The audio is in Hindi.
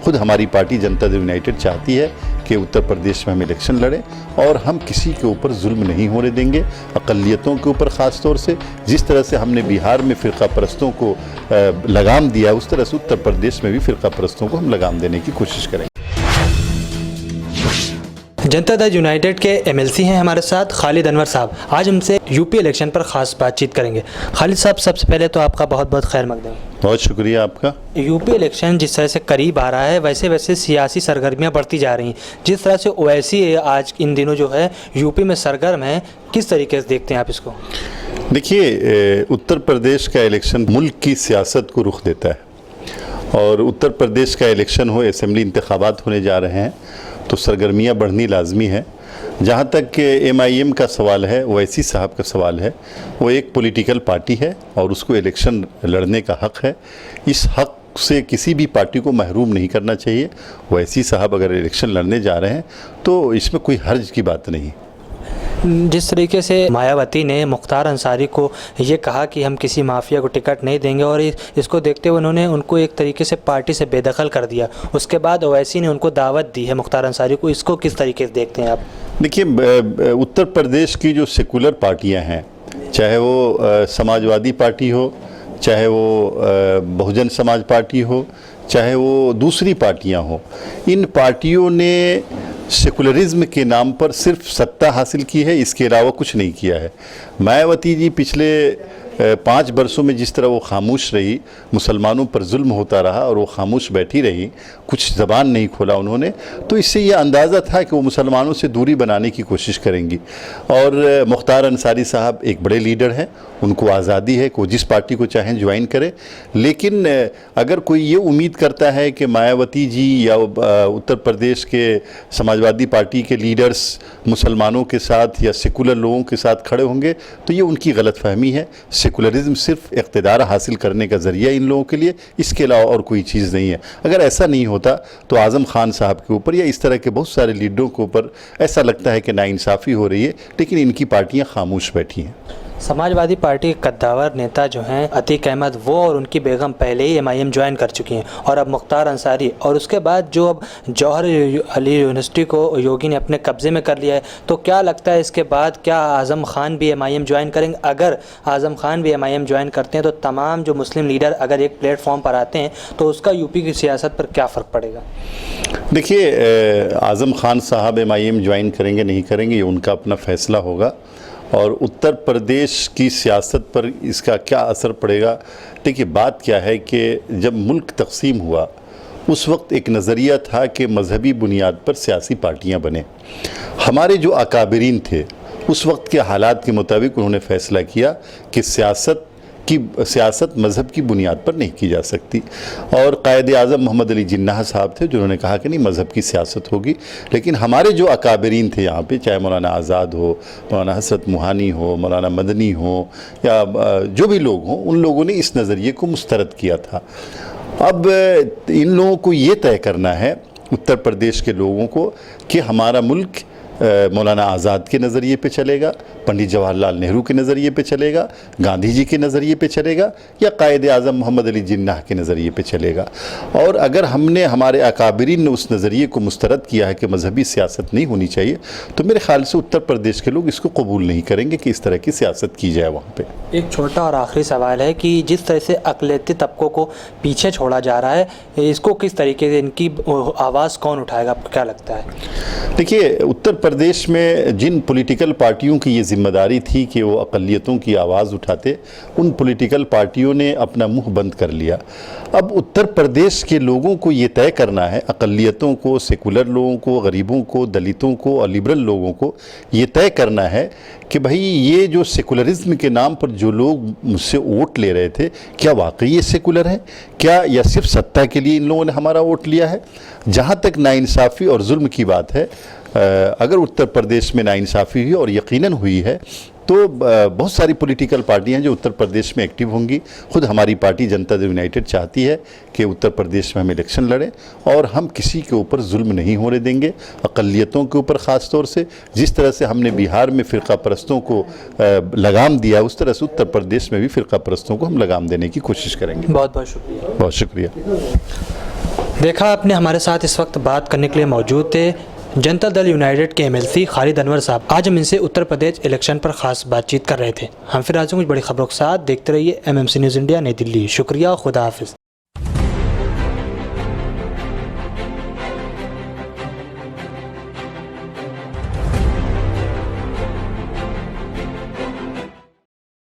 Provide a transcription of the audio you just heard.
खुद हमारी पार्टी जनता दल यूनाइटेड चाहती है कि उत्तर प्रदेश में हम इलेक्शन लड़ें और हम किसी के ऊपर जुल्म नहीं होने देंगे, अक़लियतों के ऊपर ख़ास तौर से। जिस तरह से हमने बिहार में फ़िरक़ा परस्तों को लगाम दिया, उस तरह से उत्तर प्रदेश में भी फ़िरक़ा परस्तों को हम लगाम देने की कोशिश करेंगे। जनता दल यूनाइटेड के एमएलसी हैं हमारे साथ खालिद अनवर साहब। आज हमसे यूपी इलेक्शन पर ख़ास बातचीत करेंगे। खालिद साहब, सबसे पहले तो आपका बहुत बहुत खैर मकदम। बहुत शुक्रिया आपका। यूपी इलेक्शन जिस तरह से करीब आ रहा है, वैसे वैसे सियासी सरगर्मियां बढ़ती जा रही हैं। जिस तरह से ओवैसी आज इन दिनों जो है यूपी में सरगर्म है, किस तरीके से देखते हैं आप इसको? देखिए, उत्तर प्रदेश का इलेक्शन मुल्क की सियासत को रुख देता है और उत्तर प्रदेश का इलेक्शन हो, असेंबली इंतखाबात होने जा रहे हैं तो सरगर्मियाँ बढ़नी लाजमी है। जहाँ तक कि MIM का सवाल है, ओवैसी साहब का सवाल है, वो एक पॉलिटिकल पार्टी है और उसको इलेक्शन लड़ने का हक़ है। इस हक़ से किसी भी पार्टी को महरूम नहीं करना चाहिए। ओवैसी साहब अगर इलेक्शन लड़ने जा रहे हैं तो इसमें कोई हर्ज की बात नहीं। जिस तरीके से मायावती ने मुख्तार अंसारी को ये कहा कि हम किसी माफिया को टिकट नहीं देंगे और इसको देखते हुए उन्होंने उनको एक तरीके से पार्टी से बेदखल कर दिया, उसके बाद ओवैसी ने उनको दावत दी है मुख्तार अंसारी को, इसको किस तरीके से देखते हैं आप? देखिए, उत्तर प्रदेश की जो सेकुलर पार्टियां हैं, चाहे वो समाजवादी पार्टी हो, चाहे वो बहुजन समाज पार्टी हो, चाहे वो दूसरी पार्टियां हो, इन पार्टियों ने सेकुलरिज्म के नाम पर सिर्फ सत्ता हासिल की है, इसके अलावा कुछ नहीं किया है। मायावती जी पिछले 5 वर्षों में जिस तरह वो खामोश रही, मुसलमानों पर जुल्म होता रहा और वो खामोश बैठी रही, कुछ ज़बान नहीं खोला उन्होंने, तो इससे ये अंदाज़ा था कि वो मुसलमानों से दूरी बनाने की कोशिश करेंगी। और मुख्तार अंसारी साहब एक बड़े लीडर हैं, उनको आज़ादी है कि वो जिस पार्टी को चाहें ज्वाइन करें। लेकिन अगर कोई ये उम्मीद करता है कि मायावती जी या उत्तर प्रदेश के समाजवादी पार्टी के लीडर्स मुसलमानों के साथ या सेकुलर लोगों के साथ खड़े होंगे, तो ये उनकी गलतफहमी है। सेकुलरिज्म सिर्फ इक़्तिदार हासिल करने का ज़रिया इन लोगों के लिए, इसके अलावा और कोई चीज़ नहीं है। अगर ऐसा नहीं होता तो आज़म खान साहब के ऊपर या इस तरह के बहुत सारे लीडरों के ऊपर ऐसा लगता है कि नाइंसाफ़ी हो रही है, लेकिन इनकी पार्टियां खामोश बैठी हैं। समाजवादी पार्टी के कद्दावर नेता जो हैं अतीक अहमद, वो और उनकी बेगम पहले ही MIM ज्वाइन कर चुकी हैं और अब मुख्तार अंसारी, और उसके बाद जो अब जौहर अली यूनिवर्सिटी को योगी ने अपने कब्ज़े में कर लिया है, तो क्या लगता है इसके बाद क्या आज़म खान भी MIM ज्वाइन करेंगे? अगर आज़म खान भी MIM ज्वाइन करते हैं तो तमाम जो मुस्लिम लीडर अगर एक प्लेटफॉर्म पर आते हैं तो उसका यूपी की सियासत पर क्या फ़र्क पड़ेगा? देखिए, आज़म खान साहब MIM ज्वाइन करेंगे नहीं करेंगे ये उनका अपना फ़ैसला होगा और उत्तर प्रदेश की सियासत पर इसका क्या असर पड़ेगा। देखिए, बात क्या है कि जब मुल्क तकसीम हुआ उस वक्त एक नज़रिया था कि मजहबी बुनियाद पर सियासी पार्टियां बने। हमारे जो अकाबरीन थे उस वक्त के हालात के मुताबिक उन्होंने फ़ैसला किया कि सियासत मज़हब की बुनियाद पर नहीं की जा सकती और कायद आज़म मोहम्मद अली जिन्नाह साहब थे जिन्होंने कहा कि नहीं, मज़हब की सियासत होगी। लेकिन हमारे जो अकाबरीन थे यहाँ पे, चाहे मौलाना आज़ाद हो, मौलाना हसरत मुहानी हो, मौलाना मदनी हो या जो भी लोग हों, उन लोगों ने इस नज़रिए को मुस्तरद किया था। अब इन लोगों को ये तय करना है, उत्तर प्रदेश के लोगों को, कि हमारा मुल्क मौलाना आज़ाद के नज़रिए पे चलेगा, पंडित जवाहरलाल नेहरू के नज़रिए पे चलेगा, गांधी जी के नज़रिए पे चलेगा या कायद आज़म मोहम्मद अली जिन्नाह के नज़रिए पे चलेगा। और अगर हमारे अकाबरीन ने उस नज़रिए को मुस्तरद किया है कि मजहबी सियासत नहीं होनी चाहिए, तो मेरे ख्याल से उत्तर प्रदेश के लोग इसको कबूल नहीं करेंगे कि इस तरह की सियासत की जाए वहाँ पर। एक छोटा और आखिरी सवाल है कि जिस तरह से अक़लियती तबकों को पीछे छोड़ा जा रहा है, इसको किस तरीके से इनकी आवाज़ कौन उठाएगा, आपको क्या लगता है? देखिए, उत्तर प्रदेश में जिन पॉलिटिकल पार्टियों की ये ज़िम्मेदारी थी कि वो अक़लियतों की आवाज़ उठाते, उन पॉलिटिकल पार्टियों ने अपना मुंह बंद कर लिया। अब उत्तर प्रदेश के लोगों को ये तय करना है, अक़लियतों को, सेकुलर लोगों को, गरीबों को, दलितों को और लिबरल लोगों को ये तय करना है कि भाई ये जो सेकुलरिज्म के नाम पर जो लोग मुझसे वोट ले रहे थे, क्या वाकई ये सेकुलर हैं क्या, या सिर्फ सत्ता के लिए इन लोगों ने हमारा वोट लिया है। जहाँ तक नाइंसाफ़ी और जुल्म की बात है, अगर उत्तर प्रदेश में नाइंसाफ़ी हुई और यकीनन हुई है तो बहुत सारी पॉलिटिकल पार्टियां जो उत्तर प्रदेश में एक्टिव होंगी। खुद हमारी पार्टी जनता दल यूनाइटेड चाहती है कि उत्तर प्रदेश में हम इलेक्शन लड़ें और हम किसी के ऊपर जुल्म नहीं होने देंगे, अक़लियतों के ऊपर ख़ास तौर से। जिस तरह से हमने बिहार में फ़िरक़ा परस्तों को लगाम दिया, उस तरह से उत्तर प्रदेश में भी फ़िरक़ा परस्तों को हम लगाम देने की कोशिश करेंगे। बहुत बहुत शुक्रिया। बहुत शुक्रिया। देखा आपने, हमारे साथ इस वक्त बात करने के लिए मौजूद थे जनता दल यूनाइटेड के एमएलसी खालिद अनवर साहब। आज हम इनसे उत्तर प्रदेश इलेक्शन पर खास बातचीत कर रहे थे। हम फिर आज कुछ बड़ी खबरों के साथ देखते रहिए एमएमसी न्यूज़ इंडिया नई दिल्ली। शुक्रिया, खुदा हाफिज़।